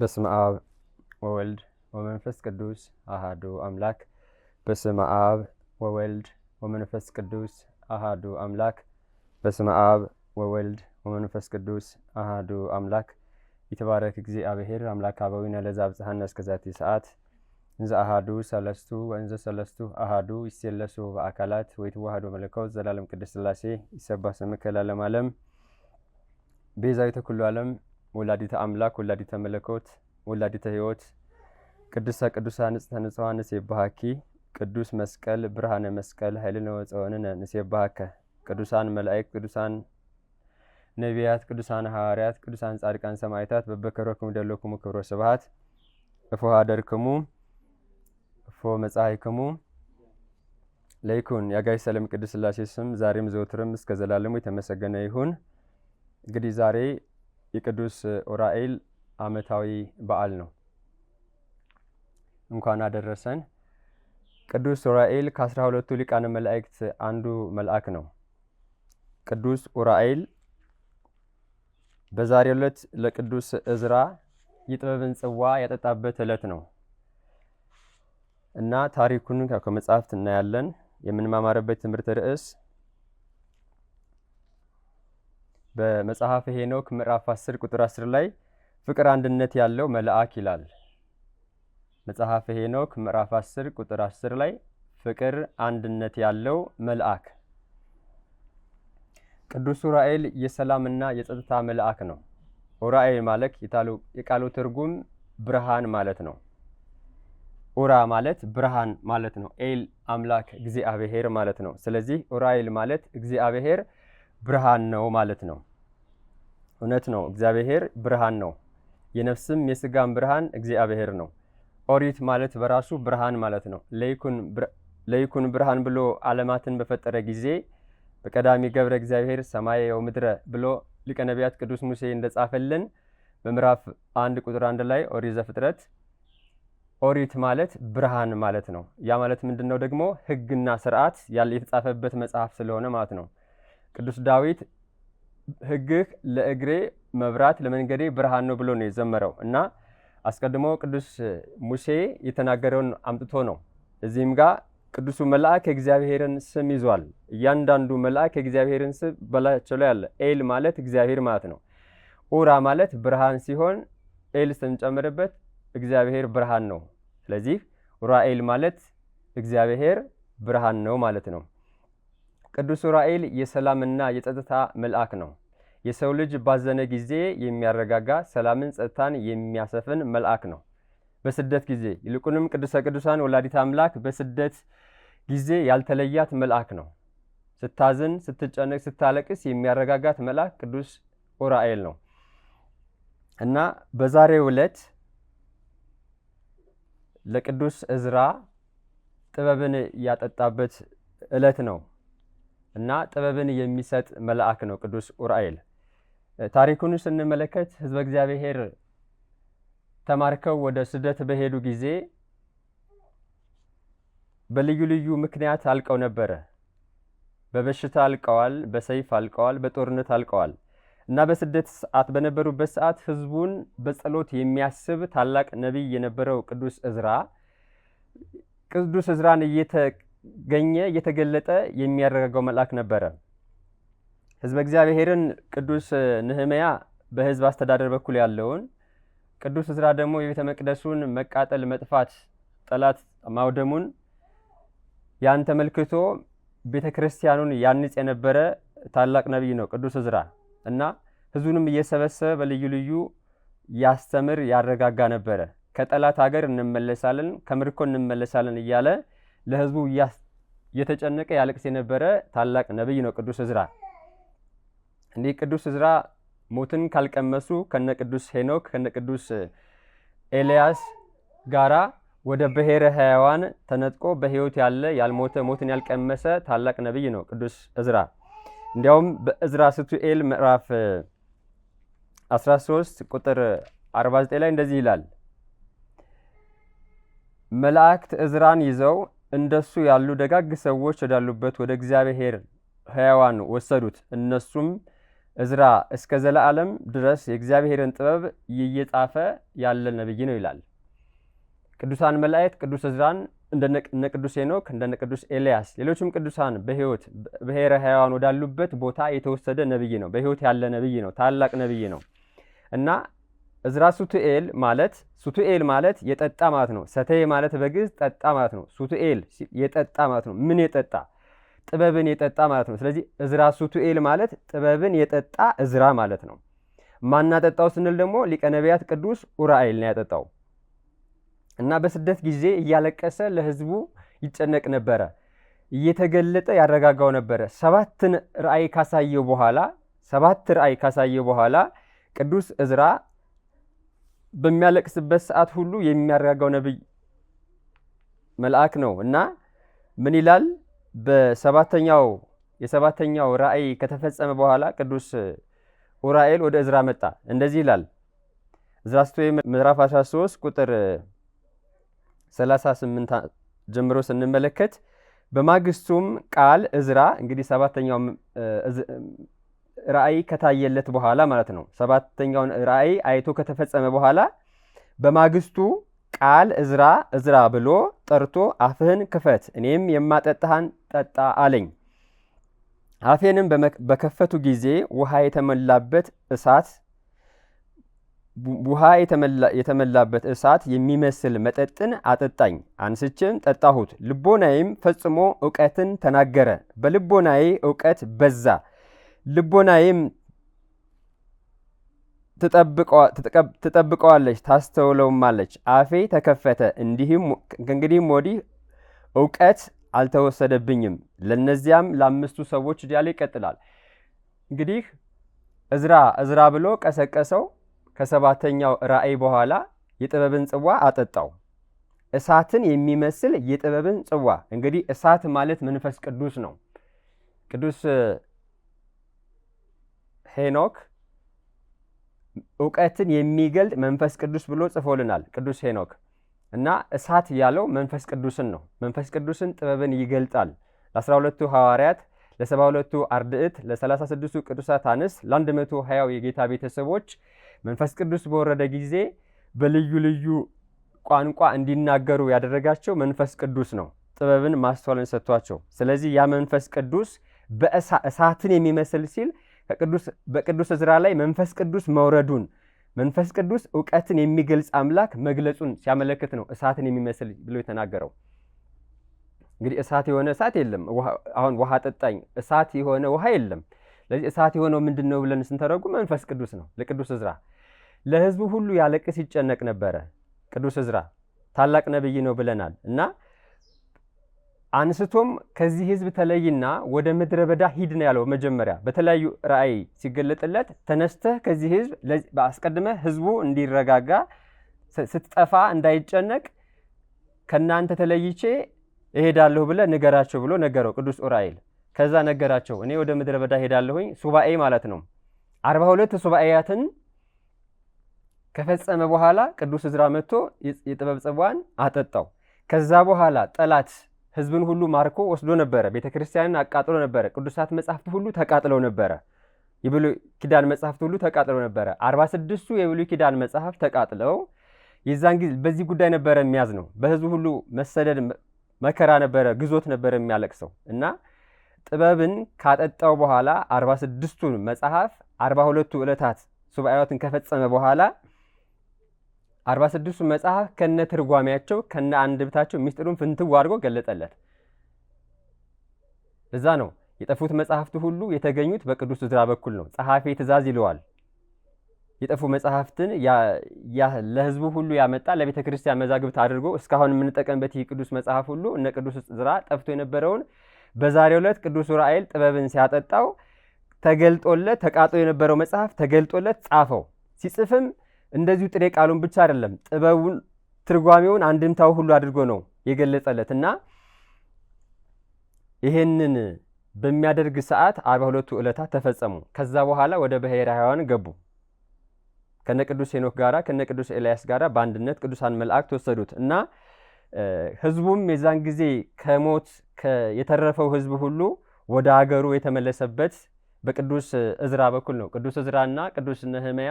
በስመ አብ ወወልድ ወመንፈስ ቅዱስ አሃዱ አምላክ። በስመ አብ ወወልድ ወመንፈስ ቅዱስ አሃዱ አምላክ። በስመ አብ ወወልድ ወመንፈስ ቅዱስ አሃዱ አምላክ። ይትባረክ እግዚአብሔር አምላክ አበዊነ ለዘአብጽሐነ እስከዛቲ ሰዓት እንዘ አሃዱ ሰለስቱ ወእንዘ ሰለስቱ አሃዱ ይሴለሱ በአካላት ወይትዋሃዱ መለኮት ዘላለም ቅድስት ሥላሴ ይሰባህ ስምከ ለዓለመ ዓለም። ቤዛዊተ ኩሉ ዓለም ወላዲተ አምላክ ወላዲተ መለኮት ወላዲተ ሕይወት ቅድስተ ቅዱሳን ንጽሕተ ንጹሐን ንሴብሐኪ። ቅዱስ መስቀል ብርሃነ መስቀል ኃይልነ ወፀወንነ ንሴብሐከ። ቅዱሳን መላእክት ቅዱሳን ነቢያት ቅዱሳን ሐዋርያት ቅዱሳን ጻድቃን ሰማዕታት በበከረክሙ ደለኩሙ ክብረ ስብሐት እፎ ኀደርክሙ እፎ መጻሕክሙ ለይኩን። የአጋዕዝተ ዓለም ቅድስት ሥላሴ ስም ዛሬም ዘወትርም እስከ ዘላለሙ የተመሰገነ ይሁን። እንግዲህ ዛሬ የቅዱስ ዑራኤል ዓመታዊ በዓል ነው። እንኳን አደረሰን። ቅዱስ ዑራኤል ከ12ቱ ሊቃነ መላእክት አንዱ መልአክ ነው። ቅዱስ ዑራኤል በዛሬው ዕለት ለቅዱስ ዕዝራ የጥበብን ጽዋ ያጠጣበት ዕለት ነው እና ታሪኩን ከመጽሐፍት እናያለን። የምንማማርበት ትምህርት ርዕስ በመጽሐፈ ሄኖክ ምዕራፍ 10 ቁጥር 10 ላይ ፍቅር አንድነት ያለው መልአክ ይላል። መጽሐፈ ሄኖክ ምዕራፍ 10 ቁጥር 10 ላይ ፍቅር አንድነት ያለው መልአክ። ቅዱስ ዑራኤል የሰላምና የጸጥታ መልአክ ነው። ዑራኤል ማለት የቃሉ ትርጉም ብርሃን ማለት ነው። ዑራ ማለት ብርሃን ማለት ነው። ኤል አምላክ እግዚአብሔር ማለት ነው። ስለዚህ ዑራኤል ማለት እግዚአብሔር ብርሃን ነው ማለት ነው። እውነት ነው፣ እግዚአብሔር ብርሃን ነው። የነፍስም የስጋም ብርሃን እግዚአብሔር ነው። ኦሪት ማለት በራሱ ብርሃን ማለት ነው። ለይኩን ብርሃን ብሎ ዓለማትን በፈጠረ ጊዜ በቀዳሚ ገብረ እግዚአብሔር ሰማየ ወምድረ ብሎ ሊቀ ነቢያት ቅዱስ ሙሴ እንደጻፈልን በምዕራፍ 1 ቁጥር 1 ላይ ኦሪት ዘፍጥረት ኦሪት ማለት ብርሃን ማለት ነው። ያ ማለት ምንድነው? ደግሞ ሕግና ስርዓት የተጻፈበት መጽሐፍ ስለሆነ ማለት ነው። ቅዱስ ዳዊት ሕግህ ለእግሬ መብራት ለመንገዴ ብርሃን ነው ብሎ ነው የዘመረው እና አስቀድሞ ቅዱስ ሙሴ የተናገረውን አምጥቶ ነው። እዚህም ጋር ቅዱሱ መልአክ የእግዚአብሔርን ስም ይዟል። እያንዳንዱ መልአክ የእግዚአብሔርን ስም በላያቸው ላይ አለ። ኤል ማለት እግዚአብሔር ማለት ነው። ዑራ ማለት ብርሃን ሲሆን ኤል ስንጨምርበት እግዚአብሔር ብርሃን ነው። ስለዚህ ዑራኤል ማለት እግዚአብሔር ብርሃን ነው ማለት ነው። ቅዱስ ዑራኤል የሰላምና የጸጥታ መልአክ ነው። የሰው ልጅ ባዘነ ጊዜ የሚያረጋጋ ሰላምን፣ ጸጥታን የሚያሰፍን መልአክ ነው። በስደት ጊዜ ይልቁንም ቅድስተ ቅዱሳን ወላዲተ አምላክ በስደት ጊዜ ያልተለያት መልአክ ነው። ስታዝን፣ ስትጨነቅ፣ ስታለቅስ የሚያረጋጋት መልአክ ቅዱስ ዑራኤል ነው እና በዛሬው ዕለት ለቅዱስ ዕዝራ ጥበብን ያጠጣበት ዕለት ነው እና ጥበብን የሚሰጥ መልአክ ነው ቅዱስ ዑራኤል። ታሪኩን ስንመለከት ሕዝበ እግዚአብሔር ተማርከው ወደ ስደት በሄዱ ጊዜ በልዩ ልዩ ምክንያት አልቀው ነበረ። በበሽታ አልቀዋል፣ በሰይፍ አልቀዋል፣ በጦርነት አልቀዋል እና በስደት ሰዓት በነበሩበት ሰዓት ሕዝቡን በጸሎት የሚያስብ ታላቅ ነቢይ የነበረው ቅዱስ ዕዝራን እየተገለጠ የሚያረጋጋው መልአክ ነበረ። ሕዝበ እግዚአብሔርን ቅዱስ ነህምያ በሕዝብ አስተዳደር በኩል ያለውን፣ ቅዱስ ዕዝራ ደግሞ የቤተ መቅደሱን መቃጠል፣ መጥፋት፣ ጠላት ማውደሙን ያን ተመልክቶ ቤተ ክርስቲያኑን ያንጽ የነበረ ታላቅ ነቢይ ነው ቅዱስ ዕዝራ እና ሕዝቡንም እየሰበሰበ በልዩ ልዩ ያስተምር ያረጋጋ ነበረ። ከጠላት ሀገር እንመለሳለን፣ ከምርኮ እንመለሳለን እያለ ለሕዝቡ እየተጨነቀ ያለቅስ የነበረ ታላቅ ነቢይ ነው ቅዱስ ዕዝራ። እንዲህ ቅዱስ ዕዝራ ሞትን ካልቀመሱ ከነ ቅዱስ ሄኖክ ከነ ቅዱስ ኤልያስ ጋራ ወደ ብሔረ ሕያዋን ተነጥቆ በሕይወት ያለ ያልሞተ ሞትን ያልቀመሰ ታላቅ ነቢይ ነው ቅዱስ ዕዝራ። እንዲያውም በዕዝራ ሱቱኤል ምዕራፍ 13 ቁጥር 49 ላይ እንደዚህ ይላል። መላእክት ዕዝራን ይዘው እንደሱ ያሉ ደጋግ ሰዎች ወዳሉበት ወደ እግዚአብሔር ሕያዋን ወሰዱት። እነሱም እዝራ እስከ ዘላለም ድረስ የእግዚአብሔርን ጥበብ እየጻፈ ያለ ነብይ ነው ይላል። ቅዱሳን መላእክት ቅዱስ እዝራን እንደነ ቅዱስ ሄኖክ እንደነ ቅዱስ ኤልያስ ሌሎችም ቅዱሳን በሕይወት ብሔረ ሕያዋን ወዳሉበት ቦታ የተወሰደ ነብይ ነው። በሕይወት ያለ ነብይ ነው። ታላቅ ነብይ ነው እና እዝራ ሱቱኤል ማለት የጠጣ ማለት ነው። ሰተየ ማለት በግዕዝ ጠጣ ማለት ነው። ሱቱኤል የጠጣ ማለት ነው። ምን የጠጣ? ጥበብን የጠጣ ማለት ነው። ስለዚህ እዝራ ሱቱኤል ማለት ጥበብን የጠጣ እዝራ ማለት ነው። ማናጠጣው ስንል ደግሞ ሊቀ ነቢያት ቅዱስ ኡራኤል ነው ያጠጣው እና በስደት ጊዜ እያለቀሰ ለሕዝቡ ይጨነቅ ነበረ። እየተገለጠ ያረጋጋው ነበረ። ሰባት ራእይ ካሳየው በኋላ ቅዱስ እዝራ በሚያለቅስበት ሰዓት ሁሉ የሚያረጋጋው ነብይ መልአክ ነው እና ምን ይላል? የሰባተኛው ራእይ ከተፈጸመ በኋላ ቅዱስ ኡራኤል ወደ እዝራ መጣ። እንደዚህ ይላል እዝራ ምዕራፍ 13 ቁጥር 38 ጀምሮ ስንመለከት በማግስቱም ቃል እዝራ እንግዲህ ሰባተኛው ራእይ ከታየለት በኋላ ማለት ነው። ሰባተኛውን ራእይ አይቶ ከተፈጸመ በኋላ በማግስቱ ቃል እዝራ ብሎ ጠርቶ አፍህን ክፈት እኔም የማጠጣህን ጠጣ አለኝ። አፌንም በከፈቱ ጊዜ ውሃ የተመላበት እሳት የሚመስል መጠጥን አጠጣኝ። አንስቼም ጠጣሁት። ልቦናዬም ፈጽሞ እውቀትን ተናገረ። በልቦናዬ እውቀት በዛ። ልቦናዬም ትጠብቀዋለች ታስተውለውማለች። አፌ ተከፈተ። ከእንግዲህም ወዲህ እውቀት አልተወሰደብኝም። ለነዚያም ለአምስቱ ሰዎች እያለ ይቀጥላል። እንግዲህ እዝራ ብሎ ቀሰቀሰው። ከሰባተኛው ራእይ በኋላ የጥበብን ጽዋ አጠጣው። እሳትን የሚመስል የጥበብን ጽዋ። እንግዲህ እሳት ማለት መንፈስ ቅዱስ ነው። ቅዱስ ሄኖክ እውቀትን የሚገልጥ መንፈስ ቅዱስ ብሎ ጽፎልናል። ቅዱስ ሄኖክ እና እሳት ያለው መንፈስ ቅዱስን ነው። መንፈስ ቅዱስን ጥበብን ይገልጣል። ለ12ቱ ሐዋርያት፣ ለ72ቱ አርድእት፣ ለ36ቱ ቅዱሳት አንስት፣ ለ120 የጌታ ቤተሰቦች መንፈስ ቅዱስ በወረደ ጊዜ በልዩ ልዩ ቋንቋ እንዲናገሩ ያደረጋቸው መንፈስ ቅዱስ ነው። ጥበብን ማስተዋልን ሰጥቷቸው። ስለዚህ ያ መንፈስ ቅዱስ እሳትን የሚመስል ሲል በቅዱስ እዝራ ላይ መንፈስ ቅዱስ መውረዱን መንፈስ ቅዱስ እውቀትን የሚገልጽ አምላክ መግለጹን ሲያመለክት ነው እሳትን የሚመስል ብሎ የተናገረው። እንግዲህ እሳት የሆነ እሳት የለም። አሁን ውሃ ጠጣኝ እሳት የሆነ ውሃ የለም። ስለዚህ እሳት የሆነው ምንድን ነው ብለን ስንተረጉም መንፈስ ቅዱስ ነው። ለቅዱስ እዝራ ለሕዝቡ ሁሉ ያለቅስ ይጨነቅ ነበረ። ቅዱስ እዝራ ታላቅ ነብይ ነው ብለናል እና አንስቶም ከዚህ ሕዝብ ተለይና ወደ ምድረ በዳ ሂድ ነው ያለው። መጀመሪያ በተለያዩ ራእይ ሲገለጥለት ተነስተህ ከዚህ ሕዝብ አስቀድመህ ሕዝቡ እንዲረጋጋ ስትጠፋ እንዳይጨነቅ ከናንተ ተለይቼ እሄዳለሁ ብለህ ንገራቸው ብሎ ነገረው ቅዱስ ኡራኤል። ከዛ ነገራቸው። እኔ ወደ ምድረ በዳ ሄዳለሁኝ። ሱባኤ ማለት ነው። 42 ሱባኤያትን ከፈጸመ በኋላ ቅዱስ እዝራ መጥቶ የጥበብ ጽዋን አጠጣው። ከዛ በኋላ ጠላት ሕዝብን ሁሉ ማርኮ ወስዶ ነበረ። ቤተክርስቲያንን አቃጥሎ ነበረ። ቅዱሳት መጻሕፍት ሁሉ ተቃጥለው ነበረ። የብሉይ ኪዳን መጻሕፍት ሁሉ ተቃጥለው ነበረ። 46ቱ የብሉይ ኪዳን መጻሕፍት ተቃጥለው የዛን ጊዜ በዚህ ጉዳይ ነበረ የሚያዝ ነው። በሕዝቡ ሁሉ መሰደድ መከራ ነበረ፣ ግዞት ነበረ የሚያለቅሰው እና ጥበብን ካጠጣው በኋላ 46ቱን መጽሐፍ 42ቱ ዕለታት ሱባኤያትን ከፈጸመ በኋላ 46ቱ መጽሐፍ ከነ ትርጓሜያቸው ከነ አንድብታቸው ሚስጥሩን ፍንትው አድርጎ ገለጸለት። እዛ ነው የጠፉት መጽሐፍት ሁሉ የተገኙት በቅዱስ እዝራ በኩል ነው። ጸሐፌ ትእዛዝ ይለዋል። የጠፉ መጽሐፍትን ለሕዝቡ ሁሉ ያመጣ ለቤተ ክርስቲያን መዛግብት አድርጎ እስካሁን የምንጠቀምበት ይህ ቅዱስ መጽሐፍ ሁሉ እነ ቅዱስ እዝራ ጠፍቶ የነበረውን በዛሬው ዕለት ቅዱስ ኡራኤል ጥበብን ሲያጠጣው ተገልጦለት ተቃጥሎ የነበረው መጽሐፍ ተገልጦለት ጻፈው። ሲጽፍም እንደዚሁ ጥሬ ቃሉን ብቻ አይደለም ጥበቡን ትርጓሜውን አንድምታው ሁሉ አድርጎ ነው የገለጸለት እና ይሄንን በሚያደርግ ሰዓት 42ቱ ዕለታት ተፈጸሙ። ከዛ በኋላ ወደ ብሔረ ሕያዋን ገቡ። ከነ ቅዱስ ሄኖክ ጋራ ከነ ቅዱስ ኤልያስ ጋራ በአንድነት ቅዱሳን መላእክት ወሰዱት እና ሕዝቡም የዛን ጊዜ ከሞት የተረፈው ሕዝብ ሁሉ ወደ አገሩ የተመለሰበት በቅዱስ እዝራ በኩል ነው። ቅዱስ እዝራና ቅዱስ ነህምያ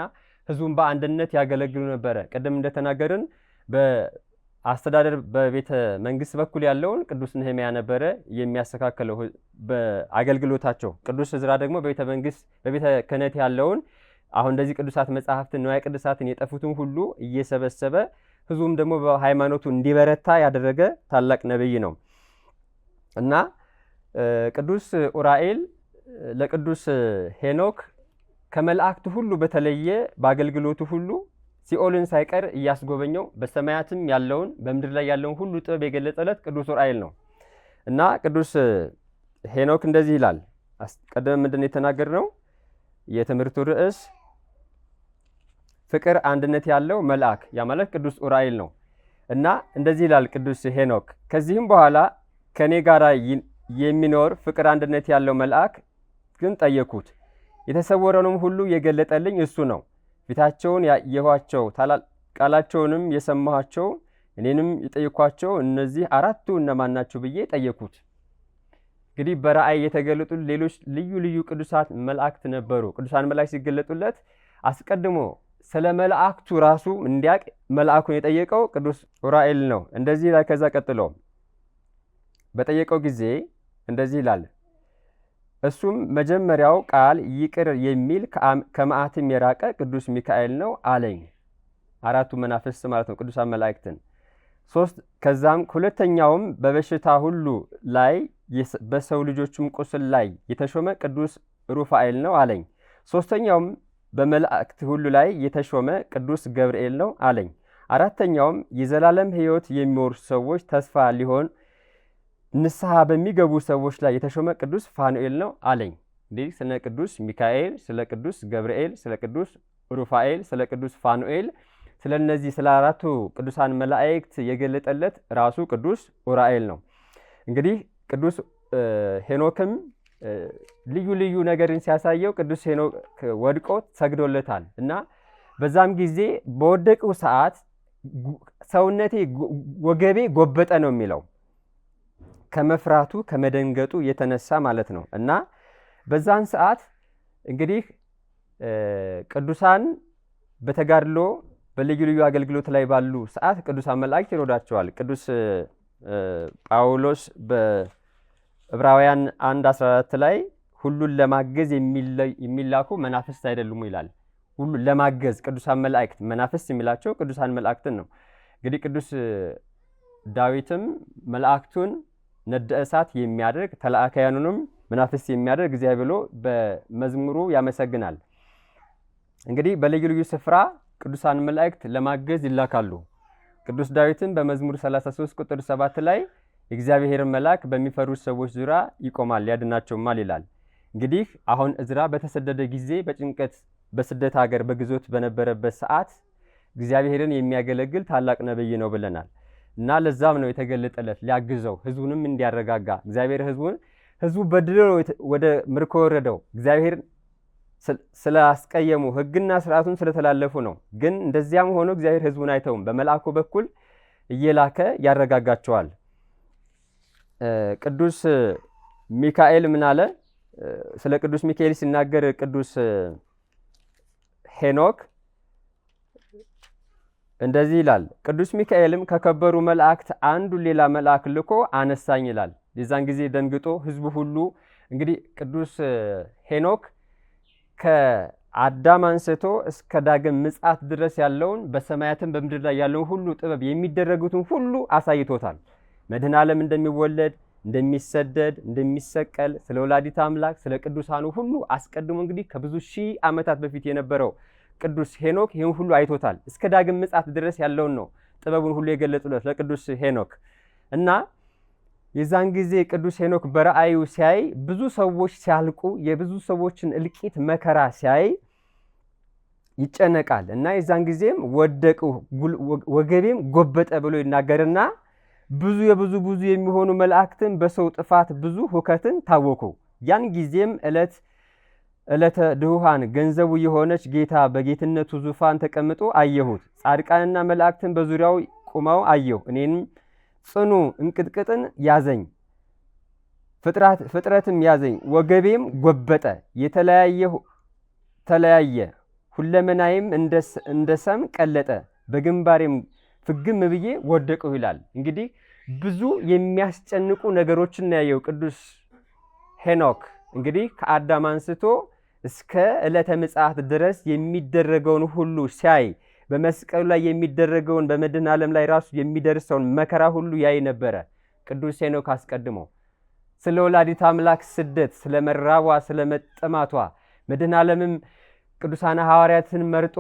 ህዝቡን በአንድነት ያገለግሉ ነበረ። ቅድም እንደተናገርን በአስተዳደር በቤተ መንግስት በኩል ያለውን ቅዱስ ነህምያ ነበረ የሚያስተካክለው በአገልግሎታቸው። ቅዱስ እዝራ ደግሞ በቤተ መንግስት በቤተ ክህነት ያለውን አሁን እንደዚህ ቅዱሳት መጻሕፍትን ንዋየ ቅዱሳትን የጠፉትን ሁሉ እየሰበሰበ ህዝቡም ደግሞ በሃይማኖቱ እንዲበረታ ያደረገ ታላቅ ነብይ ነው እና ቅዱስ ኡራኤል ለቅዱስ ሄኖክ ከመላእክቱ ሁሉ በተለየ በአገልግሎቱ ሁሉ ሲኦልን ሳይቀር እያስጎበኘው በሰማያትም ያለውን በምድር ላይ ያለውን ሁሉ ጥበብ የገለጸለት ቅዱስ ኡራኤል ነው እና ቅዱስ ሄኖክ እንደዚህ ይላል። ቀደም ምንድን የተናገርነው የትምህርቱ ርዕስ ፍቅር አንድነት ያለው መልአክ ያ ማለት ቅዱስ ኡራኤል ነው እና እንደዚህ ይላል ቅዱስ ሄኖክ ከዚህም በኋላ ከኔ ጋር የሚኖር ፍቅር አንድነት ያለው መልአክ ግን ጠየኩት። የተሰወረውንም ሁሉ የገለጠልኝ እሱ ነው። ፊታቸውን ያየኋቸው ቃላቸውንም የሰማኋቸው እኔንም የጠየኳቸው እነዚህ አራቱ እነማን ናቸው ብዬ ጠየኩት። እንግዲህ በራእይ የተገለጡ ሌሎች ልዩ ልዩ ቅዱሳት መላእክት ነበሩ። ቅዱሳን መላእክት ሲገለጡለት አስቀድሞ ስለ መላእክቱ ራሱ እንዲያቅ መልአኩን የጠየቀው ቅዱስ ኡራኤል ነው። እንደዚህ ላይ ከዛ ቀጥሎ በጠየቀው ጊዜ እንደዚህ ይላል። እሱም መጀመሪያው ቃል ይቅር የሚል ከመዓትም የራቀ ቅዱስ ሚካኤል ነው አለኝ። አራቱ መናፍስት ማለት ነው ቅዱሳን መላእክትን። ከዛም ሁለተኛውም በበሽታ ሁሉ ላይ በሰው ልጆችም ቁስል ላይ የተሾመ ቅዱስ ሩፋኤል ነው አለኝ። ሶስተኛውም በመላእክት ሁሉ ላይ የተሾመ ቅዱስ ገብርኤል ነው አለኝ። አራተኛውም የዘላለም ሕይወት የሚወርሱ ሰዎች ተስፋ ሊሆን ንስሐ በሚገቡ ሰዎች ላይ የተሾመ ቅዱስ ፋኑኤል ነው አለኝ። እንግዲህ ስለ ቅዱስ ሚካኤል፣ ስለ ቅዱስ ገብርኤል፣ ስለ ቅዱስ ሩፋኤል፣ ስለ ቅዱስ ፋኑኤል ስለ እነዚህ ስለ አራቱ ቅዱሳን መላእክት የገለጠለት ራሱ ቅዱስ ኡራኤል ነው። እንግዲህ ቅዱስ ሄኖክም ልዩ ልዩ ነገርን ሲያሳየው ቅዱስ ሄኖክ ወድቆ ሰግዶለታል እና በዛም ጊዜ በወደቀው ሰዓት ሰውነቴ ወገቤ ጎበጠ ነው የሚለው ከመፍራቱ ከመደንገጡ የተነሳ ማለት ነው እና በዛን ሰዓት እንግዲህ ቅዱሳን በተጋድሎ በልዩ ልዩ አገልግሎት ላይ ባሉ ሰዓት ቅዱሳን መላእክት ይረዷቸዋል። ቅዱስ ጳውሎስ በዕብራውያን 1:14 ላይ ሁሉን ለማገዝ የሚላኩ መናፍስት አይደሉም ይላል። ሁሉ ለማገዝ ቅዱሳን መላእክት መናፍስት የሚላቸው ቅዱሳን መላእክትን ነው። እንግዲህ ቅዱስ ዳዊትም መላእክቱን ነደ እሳት የሚያደርግ ተላእካያኑንም መናፍስት የሚያደርግ እግዚአብሔር ብሎ በመዝሙሩ ያመሰግናል። እንግዲህ በልዩ ልዩ ስፍራ ቅዱሳን መላእክት ለማገዝ ይላካሉ። ቅዱስ ዳዊትም በመዝሙር 33 ቁጥር 7 ላይ የእግዚአብሔር መልአክ በሚፈሩት ሰዎች ዙሪያ ይቆማል ያድናቸውማል ይላል። እንግዲህ አሁን እዝራ በተሰደደ ጊዜ በጭንቀት በስደት ሀገር በግዞት በነበረበት ሰዓት እግዚአብሔርን የሚያገለግል ታላቅ ነብይ ነው ብለናል እና ለዛም ነው የተገለጠለት ሊያግዘው ህዝቡንም እንዲያረጋጋ። እግዚአብሔር ህዝቡ በድሎ ወደ ምርኮ ወረደው እግዚአብሔር ስላስቀየሙ ህግና ስርዓቱን ስለተላለፉ ነው። ግን እንደዚያም ሆኖ እግዚአብሔር ህዝቡን አይተውም፣ በመልአኩ በኩል እየላከ ያረጋጋቸዋል። ቅዱስ ሚካኤል ምን አለ? ስለ ቅዱስ ሚካኤል ሲናገር ቅዱስ ሄኖክ እንደዚህ ይላል። ቅዱስ ሚካኤልም ከከበሩ መላእክት አንዱ ሌላ መልአክ ልኮ አነሳኝ ይላል። የዛን ጊዜ ደንግጦ ህዝቡ ሁሉ እንግዲህ ቅዱስ ሄኖክ ከአዳም አንስቶ እስከ ዳግም ምጽአት ድረስ ያለውን በሰማያትም በምድር ላይ ያለውን ሁሉ ጥበብ የሚደረጉትን ሁሉ አሳይቶታል። መድኃኔ ዓለም እንደሚወለድ፣ እንደሚሰደድ፣ እንደሚሰቀል ስለ ወላዲተ አምላክ ስለ ቅዱሳኑ ሁሉ አስቀድሞ እንግዲህ ከብዙ ሺህ ዓመታት በፊት የነበረው ቅዱስ ሄኖክ ይህን ሁሉ አይቶታል። እስከ ዳግም ምጽአት ድረስ ያለውን ነው ጥበቡን ሁሉ የገለጹለት ለቅዱስ ሄኖክ እና የዛን ጊዜ ቅዱስ ሄኖክ በራእዩ ሲያይ ብዙ ሰዎች ሲያልቁ የብዙ ሰዎችን እልቂት መከራ ሲያይ ይጨነቃል እና የዛን ጊዜም ወደቁ ወገቤም ጎበጠ ብሎ ይናገርና ብዙ የሚሆኑ መላእክትን በሰው ጥፋት ብዙ ሁከትን ታወኩ። ያን ጊዜም ዕለተ ድሁሃን ገንዘቡ የሆነች ጌታ በጌትነቱ ዙፋን ተቀምጦ አየሁት። ጻድቃንና መላእክትን በዙሪያው ቆመው አየሁ። እኔንም ጽኑ እንቅጥቅጥን ያዘኝ። ፍጥረትም ያዘኝ፣ ወገቤም ጎበጠ፣ ተለያየ፣ ሁለመናዬም እንደ ሰም ቀለጠ፣ በግንባሬም ፍግም ብዬ ወደቅሁ ይላል። እንግዲህ ብዙ የሚያስጨንቁ ነገሮችን ያየው ቅዱስ ሄኖክ እንግዲህ ከአዳም አንስቶ እስከ ዕለተ ምጽአት ድረስ የሚደረገውን ሁሉ ሲያይ በመስቀሉ ላይ የሚደረገውን በመድኃኔ ዓለም ላይ ራሱ የሚደርሰውን መከራ ሁሉ ያይ ነበረ። ቅዱስ ሄኖክ አስቀድሞ ስለ ወላዲት አምላክ ስደት፣ ስለ መራቧ፣ ስለ መጠማቷ መድኃኔ ዓለምም ቅዱሳን ሐዋርያትን መርጦ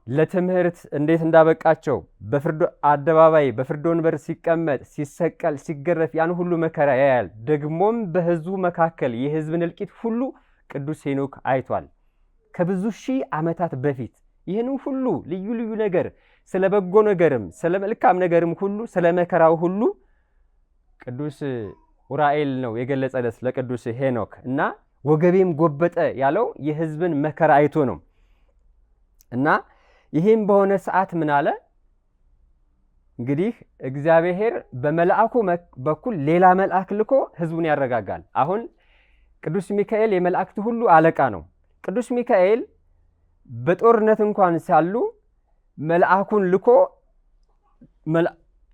ለትምህርት እንዴት እንዳበቃቸው በፍርድ አደባባይ በፍርድ ወንበር ሲቀመጥ፣ ሲሰቀል፣ ሲገረፍ ያን ሁሉ መከራ ያያል። ደግሞም በሕዝቡ መካከል የሕዝብን እልቂት ሁሉ ቅዱስ ሄኖክ አይቷል። ከብዙ ሺህ ዓመታት በፊት ይህን ሁሉ ልዩ ልዩ ነገር ስለ በጎ ነገርም ስለ መልካም ነገርም ሁሉ ስለ መከራው ሁሉ ቅዱስ ኡራኤል ነው የገለጸለት ለቅዱስ ሄኖክ እና ወገቤም ጎበጠ ያለው የሕዝብን መከራ አይቶ ነው። እና ይህም በሆነ ሰዓት ምን አለ? እንግዲህ እግዚአብሔር በመልአኩ በኩል ሌላ መልአክ ልኮ ሕዝቡን ያረጋጋል። አሁን ቅዱስ ሚካኤል የመላእክት ሁሉ አለቃ ነው። ቅዱስ ሚካኤል በጦርነት እንኳን ሳሉ መልአኩን ልኮ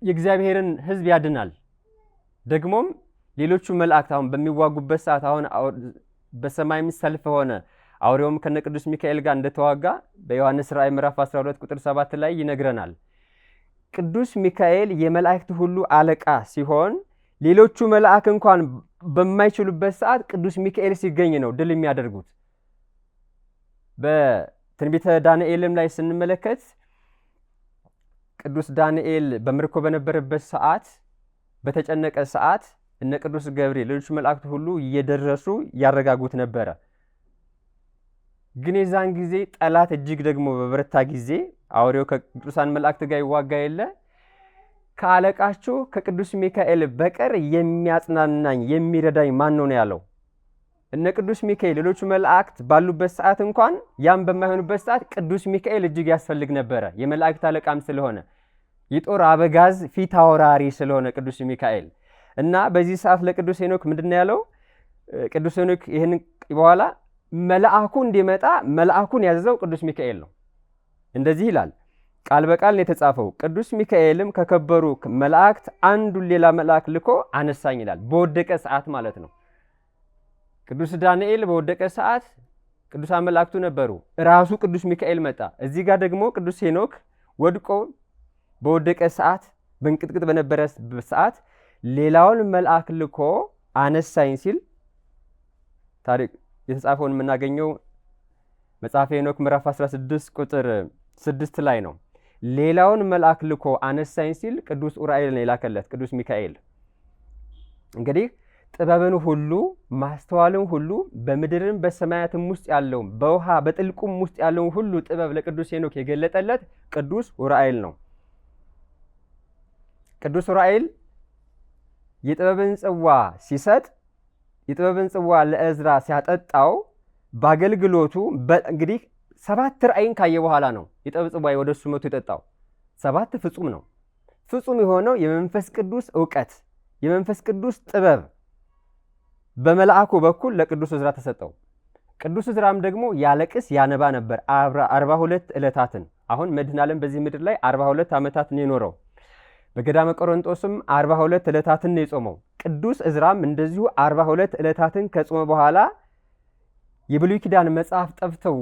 የእግዚአብሔርን ሕዝብ ያድናል። ደግሞም ሌሎቹ መላእክት አሁን በሚዋጉበት ሰዓት አሁን በሰማይም ሰልፍ ሆነ አውሬውም ከነ ቅዱስ ሚካኤል ጋር እንደተዋጋ በዮሐንስ ራእይ ምዕራፍ 12 ቁጥር 7 ላይ ይነግረናል። ቅዱስ ሚካኤል የመላእክት ሁሉ አለቃ ሲሆን ሌሎቹ መላእክ እንኳን በማይችሉበት ሰዓት ቅዱስ ሚካኤል ሲገኝ ነው ድል የሚያደርጉት። በትንቢተ ዳንኤልም ላይ ስንመለከት ቅዱስ ዳንኤል በምርኮ በነበረበት ሰዓት በተጨነቀ ሰዓት እነ ቅዱስ ገብርኤል ሌሎች መላእክት ሁሉ እየደረሱ ያረጋጉት ነበረ። ግን የዛን ጊዜ ጠላት እጅግ ደግሞ በበረታ ጊዜ አውሬው ከቅዱሳን መላእክት ጋር ይዋጋ የለ ከአለቃችሁ ከቅዱስ ሚካኤል በቀር የሚያጽናናኝ የሚረዳኝ ማን ነው ያለው። እነ ቅዱስ ሚካኤል ሌሎቹ መላእክት ባሉበት ሰዓት እንኳን ያም በማይሆንበት ሰዓት ቅዱስ ሚካኤል እጅግ ያስፈልግ ነበረ። የመላእክት አለቃም ስለሆነ የጦር አበጋዝ ፊት አውራሪ ስለሆነ ቅዱስ ሚካኤል እና በዚህ ሰዓት ለቅዱስ ሄኖክ ምንድን ያለው? ቅዱስ ሄኖክ ይህን በኋላ መልአኩ እንዲመጣ መልአኩን ያዘዘው ቅዱስ ሚካኤል ነው። እንደዚህ ይላል፣ ቃል በቃል ነው የተጻፈው። ቅዱስ ሚካኤልም ከከበሩ መላእክት አንዱን ሌላ መልአክ ልኮ አነሳኝ ይላል። በወደቀ ሰዓት ማለት ነው። ቅዱስ ዳንኤል በወደቀ ሰዓት ቅዱሳን መላእክቱ ነበሩ፣ ራሱ ቅዱስ ሚካኤል መጣ። እዚህ ጋር ደግሞ ቅዱስ ሄኖክ ወድቆ በወደቀ ሰዓት በእንቅጥቅጥ በነበረ ሰዓት ሌላውን መልአክ ልኮ አነሳኝ ሲል ታሪክ የተጻፈውን የምናገኘው መጽሐፈ ሄኖክ ምዕራፍ 16 ቁጥር 6 ላይ ነው። ሌላውን መልአክ ልኮ አነሳኝ ሲል ቅዱስ ኡራኤል ነው የላከለት ቅዱስ ሚካኤል። እንግዲህ ጥበብን ሁሉ ማስተዋልን ሁሉ በምድርም በሰማያትም ውስጥ ያለውን በውሃ በጥልቁም ውስጥ ያለውን ሁሉ ጥበብ ለቅዱስ ሄኖክ የገለጠለት ቅዱስ ኡራኤል ነው። ቅዱስ ኡራኤል የጥበብን ጽዋ ሲሰጥ የጥበብን ጽዋ ለእዝራ ሲያጠጣው በአገልግሎቱ እንግዲህ 7 ራእይን ካየ በኋላ ነው የጥበብ ጽዋ ወደ እሱ መቶ የጠጣው። 7 ፍጹም ነው። ፍጹም የሆነው የመንፈስ ቅዱስ እውቀት የመንፈስ ቅዱስ ጥበብ በመልአኩ በኩል ለቅዱስ እዝራ ተሰጠው። ቅዱስ እዝራም ደግሞ ያለቅስ ያነባ ነበር 42 ዕለታትን። አሁን መድኃኔ ዓለም በዚህ ምድር ላይ 42 ዓመታትን የኖረው በገዳመ ቆሮንጦስም 42 ዕለታትን ነው የጾመው። ቅዱስ እዝራም እንደዚሁ 42 ዕለታትን ከጾመ በኋላ የብሉይ ኪዳን መጽሐፍ ጠፍተው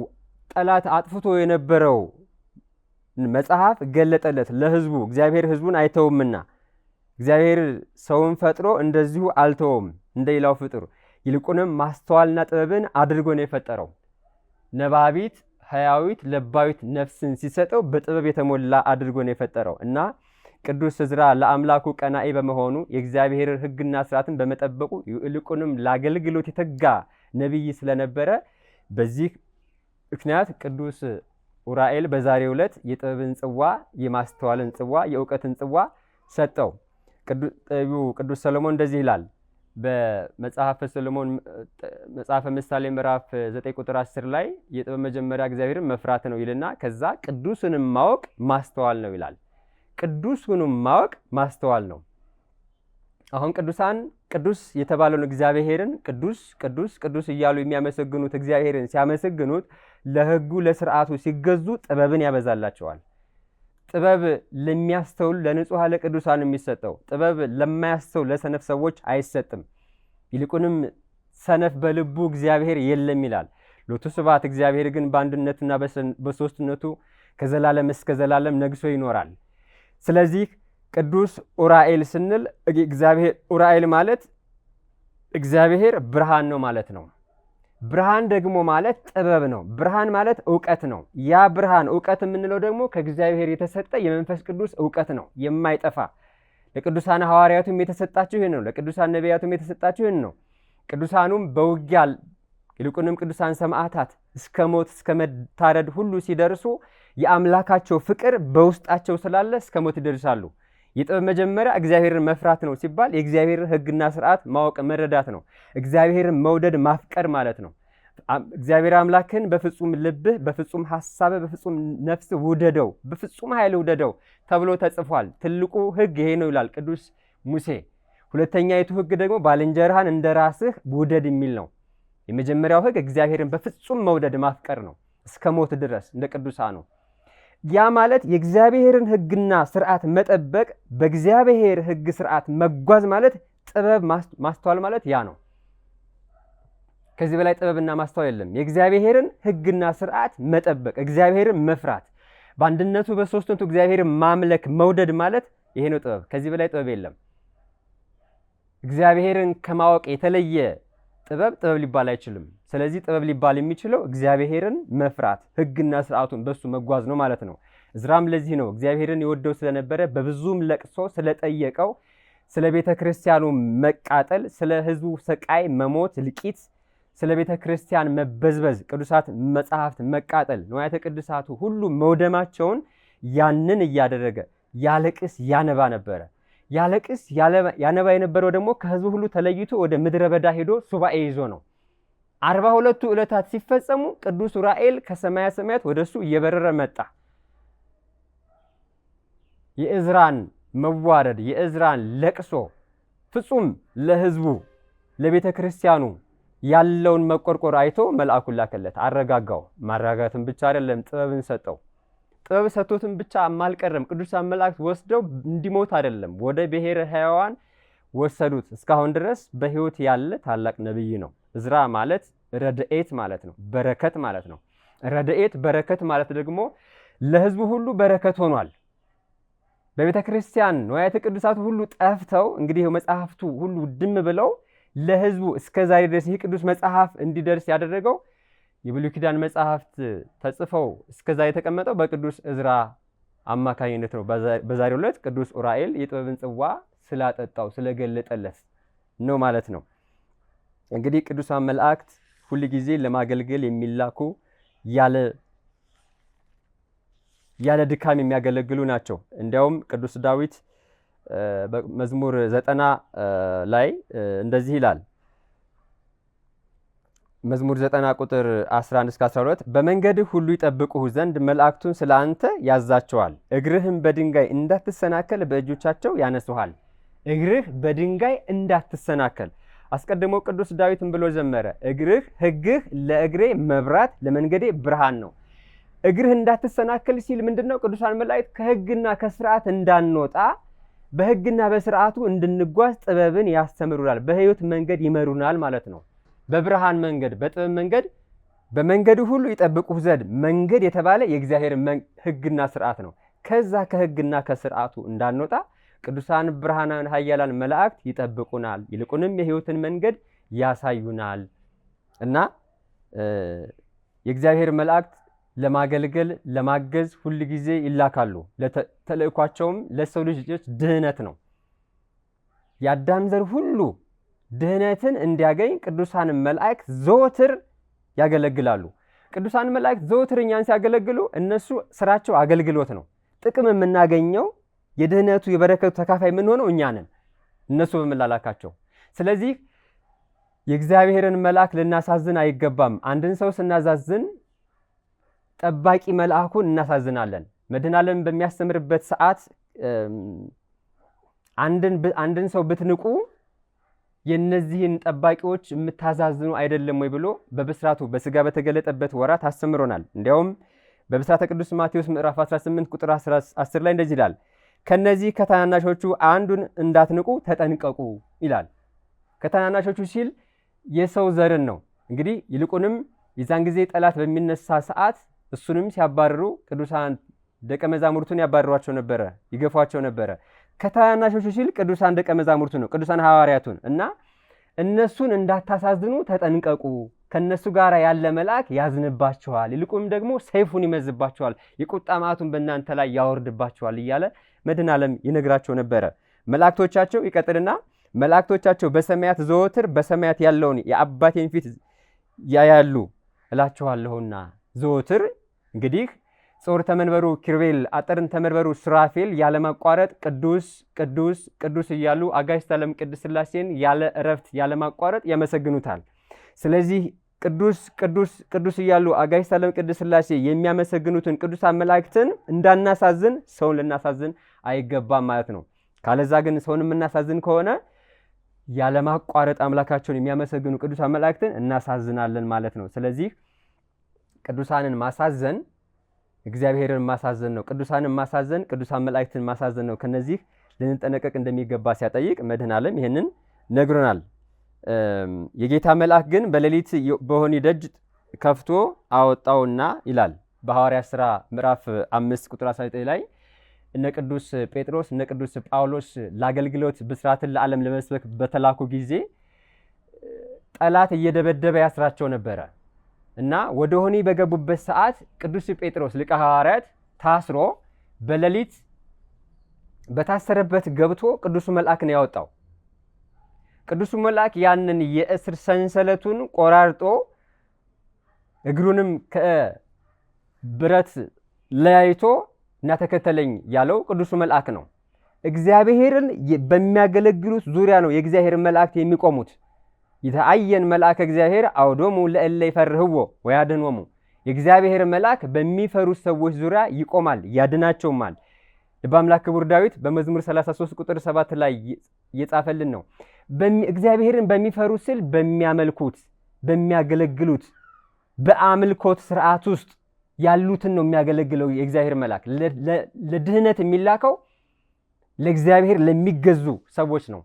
ጠላት አጥፍቶ የነበረው መጽሐፍ ገለጠለት ለሕዝቡ። እግዚአብሔር ሕዝቡን አይተውምና እግዚአብሔር ሰውን ፈጥሮ እንደዚሁ አልተውም እንደሌላው ፍጡር፣ ይልቁንም ማስተዋልና ጥበብን አድርጎ ነው የፈጠረው። ነባቢት፣ ሕያዊት፣ ለባዊት ነፍስን ሲሰጠው በጥበብ የተሞላ አድርጎ ነው የፈጠረው እና ቅዱስ እዝራ ለአምላኩ ቀናኢ በመሆኑ የእግዚአብሔር ሕግና ስርዓትን በመጠበቁ ይልቁንም ለአገልግሎት የተጋ ነቢይ ስለነበረ በዚህ ምክንያት ቅዱስ ኡራኤል በዛሬው ዕለት የጥበብን ጽዋ የማስተዋልን ጽዋ የእውቀትን ጽዋ ሰጠው። ቅዱስ ሰሎሞን እንደዚህ ይላል በመጽሐፈ ሰሎሞን መጽሐፈ ምሳሌ ምዕራፍ 9 ቁጥር 10 ላይ የጥበብ መጀመሪያ እግዚአብሔርን መፍራት ነው ይልና ከዛ ቅዱስንም ማወቅ ማስተዋል ነው ይላል። ቅዱሱንም ማወቅ ማስተዋል ነው። አሁን ቅዱሳን ቅዱስ የተባለውን እግዚአብሔርን ቅዱስ ቅዱስ ቅዱስ እያሉ የሚያመሰግኑት እግዚአብሔርን ሲያመሰግኑት ለሕጉ ለስርዓቱ ሲገዙ ጥበብን ያበዛላቸዋል። ጥበብ ለሚያስተውል ለንጹሐ ለቅዱሳን የሚሰጠው ጥበብ ለማያስተውል ለሰነፍ ሰዎች አይሰጥም። ይልቁንም ሰነፍ በልቡ እግዚአብሔር የለም ይላል። ሎቱ ስብሐት። እግዚአብሔር ግን በአንድነትና በሶስትነቱ ከዘላለም እስከ ዘላለም ነግሶ ይኖራል። ስለዚህ ቅዱስ ኡራኤል ስንል እግዚአብሔር ኡራኤል ማለት እግዚአብሔር ብርሃን ነው ማለት ነው። ብርሃን ደግሞ ማለት ጥበብ ነው። ብርሃን ማለት እውቀት ነው። ያ ብርሃን እውቀት የምንለው ደግሞ ከእግዚአብሔር የተሰጠ የመንፈስ ቅዱስ እውቀት ነው፣ የማይጠፋ። ለቅዱሳን ሐዋርያቱም የተሰጣቸው ይህን ነው። ለቅዱሳን ነቢያቱም የተሰጣቸው ይህን ነው። ቅዱሳኑም በውጊያ ይልቁንም ቅዱሳን ሰማዕታት እስከ ሞት እስከ መታረድ ሁሉ ሲደርሱ የአምላካቸው ፍቅር በውስጣቸው ስላለ እስከ ሞት ይደርሳሉ። የጥበብ መጀመሪያ እግዚአብሔርን መፍራት ነው ሲባል የእግዚአብሔርን ሕግና ስርዓት ማወቅ መረዳት ነው። እግዚአብሔርን መውደድ ማፍቀር ማለት ነው። እግዚአብሔር አምላክን በፍጹም ልብህ፣ በፍጹም ሐሳብህ፣ በፍጹም ነፍስህ ውደደው፣ በፍጹም ኃይል ውደደው ተብሎ ተጽፏል። ትልቁ ሕግ ይሄ ነው ይላል ቅዱስ ሙሴ። ሁለተኛይቱ ሕግ ደግሞ ባልንጀራህን እንደ ራስህ ውደድ የሚል ነው። የመጀመሪያው ሕግ እግዚአብሔርን በፍጹም መውደድ ማፍቀር ነው እስከ ሞት ድረስ እንደ ቅዱሳኑ። ያ ማለት የእግዚአብሔርን ሕግና ስርዓት መጠበቅ፣ በእግዚአብሔር ሕግ ስርዓት መጓዝ ማለት ጥበብ ማስተዋል ማለት ያ ነው። ከዚህ በላይ ጥበብና ማስተዋል የለም። የእግዚአብሔርን ሕግና ስርዓት መጠበቅ፣ እግዚአብሔርን መፍራት፣ በአንድነቱ በሶስትነቱ እግዚአብሔርን ማምለክ መውደድ ማለት ይሄ ነው ጥበብ። ከዚህ በላይ ጥበብ የለም። እግዚአብሔርን ከማወቅ የተለየ ጥበብ ሊባል አይችልም። ስለዚህ ጥበብ ሊባል የሚችለው እግዚአብሔርን መፍራት ሕግና ስርዓቱን በሱ መጓዝ ነው ማለት ነው። ዕዝራም ለዚህ ነው እግዚአብሔርን የወደው ስለነበረ በብዙም ለቅሶ ስለጠየቀው ስለ ቤተ ክርስቲያኑ መቃጠል፣ ስለ ሕዝቡ ስቃይ መሞት እልቂት፣ ስለ ቤተ ክርስቲያን መበዝበዝ፣ ቅዱሳት መጻሕፍት መቃጠል፣ ንዋያተ ቅዱሳቱ ሁሉ መውደማቸውን ያንን እያደረገ ያለቅስ ያነባ ነበረ። ያለቅስ ያነባ የነበረው ደግሞ ከሕዝቡ ሁሉ ተለይቶ ወደ ምድረ በዳ ሄዶ ሱባኤ ይዞ ነው። 42ቱ ዕለታት ሲፈጸሙ ቅዱስ ኡራኤል ከሰማያ ሰማያት ወደ እሱ እየበረረ መጣ። የዕዝራን መዋረድ፣ የዕዝራን ለቅሶ ፍጹም ለሕዝቡ ለቤተ ክርስቲያኑ ያለውን መቆርቆር አይቶ መልአኩን ላከለት፣ አረጋጋው። ማረጋጋትን ብቻ አይደለም ጥበብን ሰጠው። ጥበብ ሰጥቶትም ብቻ አልቀረም። ቅዱሳን መላእክት ወስደው እንዲሞት አይደለም ወደ ብሔረ ሕያዋን ወሰዱት። እስካሁን ድረስ በሕይወት ያለ ታላቅ ነቢይ ነው። ዕዝራ ማለት ረድኤት ማለት ነው፣ በረከት ማለት ነው። ረድኤት በረከት ማለት ደግሞ ለሕዝቡ ሁሉ በረከት ሆኗል። በቤተ ክርስቲያን ንዋያተ ቅዱሳቱ ሁሉ ጠፍተው እንግዲህ መጽሐፍቱ ሁሉ ድም ብለው ለሕዝቡ እስከ ዛሬ ድረስ ይህ ቅዱስ መጽሐፍ እንዲደርስ ያደረገው የብሉይ ኪዳን መጽሐፍት ተጽፈው እስከዛ የተቀመጠው በቅዱስ ዕዝራ አማካኝነት ነው። በዛሬው ዕለት ቅዱስ ኡራኤል የጥበብን ጽዋ ስላጠጣው ስለገለጠለት ነው ማለት ነው። እንግዲህ ቅዱሳን መላእክት ሁል ጊዜ ለማገልገል የሚላኩ ያለ ድካም የሚያገለግሉ ናቸው። እንዲያውም ቅዱስ ዳዊት መዝሙር 90 ላይ እንደዚህ ይላል። መዝሙር 90 ቁጥር 11 እስከ 12 በመንገድህ ሁሉ ይጠብቁህ ዘንድ መላእክቱን ስለ አንተ ያዛቸዋል፣ እግርህም በድንጋይ እንዳትሰናከል በእጆቻቸው ያነሱሃል። እግርህ በድንጋይ እንዳትሰናከል። አስቀድሞ ቅዱስ ዳዊትን ብሎ ዘመረ። ሕግህ ለእግሬ መብራት ለመንገዴ ብርሃን ነው። እግርህ እንዳትሰናከል ሲል ምንድነው? ቅዱሳን መላእክት ከሕግና ከስርዓት እንዳንወጣ በሕግና በስርዓቱ እንድንጓዝ ጥበብን ያስተምሩናል፣ በሕይወት መንገድ ይመሩናል ማለት ነው። በብርሃን መንገድ፣ በጥበብ መንገድ በመንገዱ ሁሉ ይጠብቁህ ዘንድ መንገድ የተባለ የእግዚአብሔር ሕግና ስርዓት ነው። ከዛ ከሕግና ከስርዓቱ እንዳንወጣ ቅዱሳን ብርሃናን ኃያላን መላእክት ይጠብቁናል፣ ይልቁንም የሕይወትን መንገድ ያሳዩናል እና የእግዚአብሔር መላእክት ለማገልገል ለማገዝ ሁል ጊዜ ይላካሉ። ተልእኳቸውም ለሰው ልጆች ድህነት ነው። የአዳም ዘር ሁሉ ድህነትን እንዲያገኝ ቅዱሳን መላእክት ዘወትር ያገለግላሉ። ቅዱሳን መላእክት ዘወትር እኛን ሲያገለግሉ እነሱ ስራቸው አገልግሎት ነው። ጥቅም የምናገኘው የድህነቱ የበረከቱ ተካፋይ የምንሆነው እኛ ነን፣ እነሱ በመላላካቸው። ስለዚህ የእግዚአብሔርን መልአክ ልናሳዝን አይገባም። አንድን ሰው ስናዛዝን ጠባቂ መልአኩን እናሳዝናለን። መድኃኔዓለም በሚያስተምርበት ሰዓት አንድን ሰው ብትንቁ የነዚህን ጠባቂዎች የምታዛዝኑ አይደለም ወይ ብሎ በብስራቱ በስጋ በተገለጠበት ወራት አስተምሮናል። እንዲያውም በብስራተ ቅዱስ ማቴዎስ ምዕራፍ 18 ቁጥር 10 ላይ እንደዚህ ይላል፣ ከነዚህ ከታናናሾቹ አንዱን እንዳትንቁ ተጠንቀቁ ይላል። ከታናናሾቹ ሲል የሰው ዘርን ነው። እንግዲህ ይልቁንም የዛን ጊዜ ጠላት በሚነሳ ሰዓት እሱንም ሲያባርሩ ቅዱሳን ደቀ መዛሙርቱን ያባርሯቸው ነበረ፣ ይገፏቸው ነበረ። ከታናናሾቹ ሲል ቅዱሳን ደቀ መዛሙርቱ ነው፣ ቅዱሳን ሐዋርያቱን እና እነሱን እንዳታሳዝኑ ተጠንቀቁ፣ ከነሱ ጋር ያለ መልአክ ያዝንባቸዋል፣ ይልቁንም ደግሞ ሰይፉን ይመዝባቸዋል፣ የቁጣ መዓቱን በእናንተ ላይ ያወርድባቸዋል እያለ መድኃኔ ዓለም ይነግራቸው ነበረ። መላእክቶቻቸው ይቀጥልና መላእክቶቻቸው በሰማያት ዘወትር በሰማያት ያለውን የአባቴን ፊት ያያሉ እላችኋለሁና። ዘወትር እንግዲህ ጾር ተመንበሩ ኪሩቤል አጥርን ተመንበሩ ሱራፌል ያለማቋረጥ ቅዱስ ቅዱስ ቅዱስ እያሉ አጋዕዝተ ዓለም ቅድስት ሥላሴን ያለ እረፍት ያለማቋረጥ ያመሰግኑታል። ስለዚህ ቅዱስ ቅዱስ ቅዱስ እያሉ አጋዕዝተ ዓለም ቅድስት ሥላሴ የሚያመሰግኑትን ቅዱሳን መላእክትን እንዳናሳዝን ሰውን ልናሳዝን አይገባም ማለት ነው። ካለዛ ግን ሰውን የምናሳዝን ከሆነ ያለማቋረጥ አምላካቸውን የሚያመሰግኑ ቅዱሳን መላእክትን እናሳዝናለን ማለት ነው። ስለዚህ ቅዱሳንን ማሳዘን እግዚአብሔርን ማሳዘን ነው። ቅዱሳንን ማሳዘን ቅዱሳን መላእክትን ማሳዘን ነው። ከነዚህ ልንጠነቀቅ እንደሚገባ ሲያጠይቅ መድኃኔ ዓለም ይህንን ነግሮናል። የጌታ መልአክ ግን በሌሊት በወህኒ ደጅ ከፍቶ አወጣውና ይላል በሐዋርያት ሥራ ምዕራፍ 5 ቁጥር 19 ላይ እነ ቅዱስ ጴጥሮስ እነ ቅዱስ ጳውሎስ ለአገልግሎት ብስራትን ለዓለም ለመስበክ በተላኩ ጊዜ ጠላት እየደበደበ ያስራቸው ነበረ እና ወደ ወህኒ በገቡበት ሰዓት ቅዱስ ጴጥሮስ ሊቀ ሐዋርያት ታስሮ በሌሊት በታሰረበት ገብቶ ቅዱሱ መልአክ ነው ያወጣው። ቅዱሱ መልአክ ያንን የእስር ሰንሰለቱን ቆራርጦ እግሩንም ከብረት ለያይቶ እና ተከተለኝ ያለው ቅዱሱ መልአክ ነው። እግዚአብሔርን በሚያገለግሉት ዙሪያ ነው የእግዚአብሔር መላእክት የሚቆሙት። ይተአየን መልአከ እግዚአብሔር አውዶሙ ለእለ ይፈርህዎ ወያድኅኖሙ። የእግዚአብሔር መልአክ በሚፈሩት ሰዎች ዙሪያ ይቆማል ያድናቸውማል። ልበ አምላክ ክቡር ዳዊት በመዝሙር 33 ቁጥር 7 ላይ የጻፈልን ነው። እግዚአብሔርን በሚፈሩት ስል በሚያመልኩት በሚያገለግሉት በአምልኮት ስርዓት ውስጥ ያሉትን ነው የሚያገለግለው የእግዚአብሔር መልአክ። ለድህነት የሚላከው ለእግዚአብሔር ለሚገዙ ሰዎች ነው።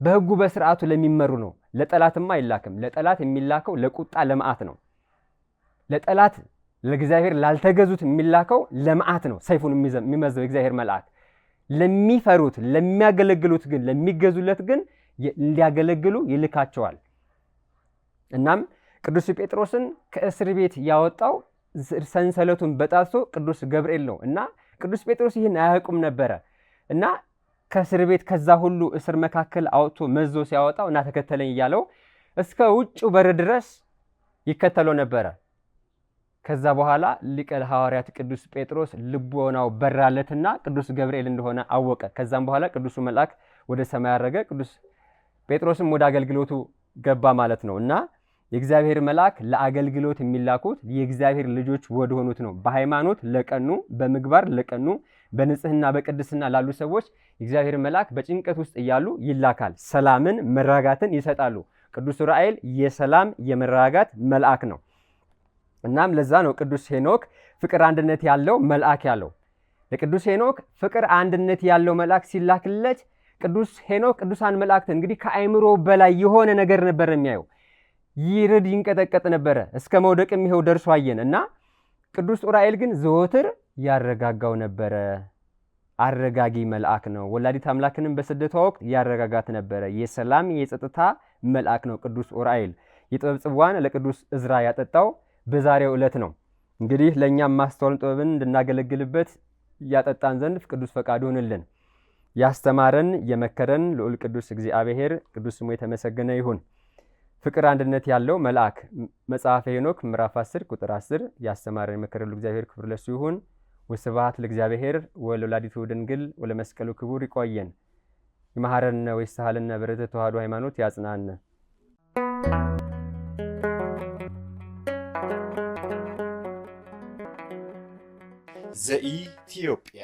በሕጉ በስርዓቱ ለሚመሩ ነው። ለጠላትማ አይላክም። ለጠላት የሚላከው ለቁጣ ለመዓት ነው። ለጠላት ለእግዚአብሔር ላልተገዙት የሚላከው ለመዓት ነው። ሰይፉን የሚመዘው የእግዚአብሔር መልአክ ለሚፈሩት ለሚያገለግሉት ግን ለሚገዙለት ግን እንዲያገለግሉ ይልካቸዋል። እናም ቅዱስ ጴጥሮስን ከእስር ቤት ያወጣው ሰንሰለቱን በጣሶ ቅዱስ ገብርኤል ነው እና ቅዱስ ጴጥሮስ ይህን አያውቁም ነበረ እና ከእስር ቤት ከዛ ሁሉ እስር መካከል አውጥቶ መዞ ሲያወጣው እና ተከተለኝ እያለው እስከ ውጭው በር ድረስ ይከተለው ነበረ። ከዛ በኋላ ሊቀ ሐዋርያት ቅዱስ ጴጥሮስ ልቦናው በራለትና ቅዱስ ገብርኤል እንደሆነ አወቀ። ከዛም በኋላ ቅዱሱ መልአክ ወደ ሰማይ አረገ። ቅዱስ ጴጥሮስም ወደ አገልግሎቱ ገባ ማለት ነው እና የእግዚአብሔር መልአክ ለአገልግሎት የሚላኩት የእግዚአብሔር ልጆች ወደሆኑት ነው። በሃይማኖት ለቀኑ፣ በምግባር ለቀኑ፣ በንጽህና በቅድስና ላሉ ሰዎች የእግዚአብሔር መልአክ በጭንቀት ውስጥ እያሉ ይላካል። ሰላምን መረጋጋትን ይሰጣሉ። ቅዱስ ዑራኤል የሰላም የመረጋጋት መልአክ ነው። እናም ለዛ ነው ቅዱስ ሄኖክ ፍቅር አንድነት ያለው መልአክ ያለው። ለቅዱስ ሄኖክ ፍቅር አንድነት ያለው መልአክ ሲላክለት ቅዱስ ሄኖክ ቅዱሳን መላእክት እንግዲህ ከአይምሮ በላይ የሆነ ነገር ነበር የሚያየው። ይርድ ይንቀጠቀጥ ነበረ፣ እስከ መውደቅም ይሄው ደርሶ አየን እና ቅዱስ ዑራኤል ግን ዘወትር ያረጋጋው ነበረ። አረጋጊ መልአክ ነው። ወላዲት አምላክንም በስደቷ ወቅት ያረጋጋት ነበረ። የሰላም የጸጥታ መልአክ ነው ቅዱስ ዑራኤል። የጥበብ ጽዋን ለቅዱስ ዕዝራ ያጠጣው በዛሬው ዕለት ነው። እንግዲህ ለእኛም ማስተዋልን ጥበብን እንድናገለግልበት ያጠጣን ዘንድ ቅዱስ ፈቃዱ ይሁንልን። ያስተማረን የመከረን ልዑል ቅዱስ እግዚአብሔር ቅዱስ ስሙ የተመሰገነ ይሁን። ፍቅር አንድነት ያለው መልአክ መጽሐፈ ሄኖክ ምዕራፍ 10 ቁጥር 10 ያስተማረን የመከረን እግዚአብሔር ክብር ለሱ ይሁን። ወስብሐት ለእግዚአብሔር ወለወላዲቱ ድንግል ወለመስቀሉ ክቡር። ይቆየን። ይመሐረነ ወይስሐለነ በረከተ ተዋሕዶ ሃይማኖት ያጽናነ። ዘኢትዮጵያ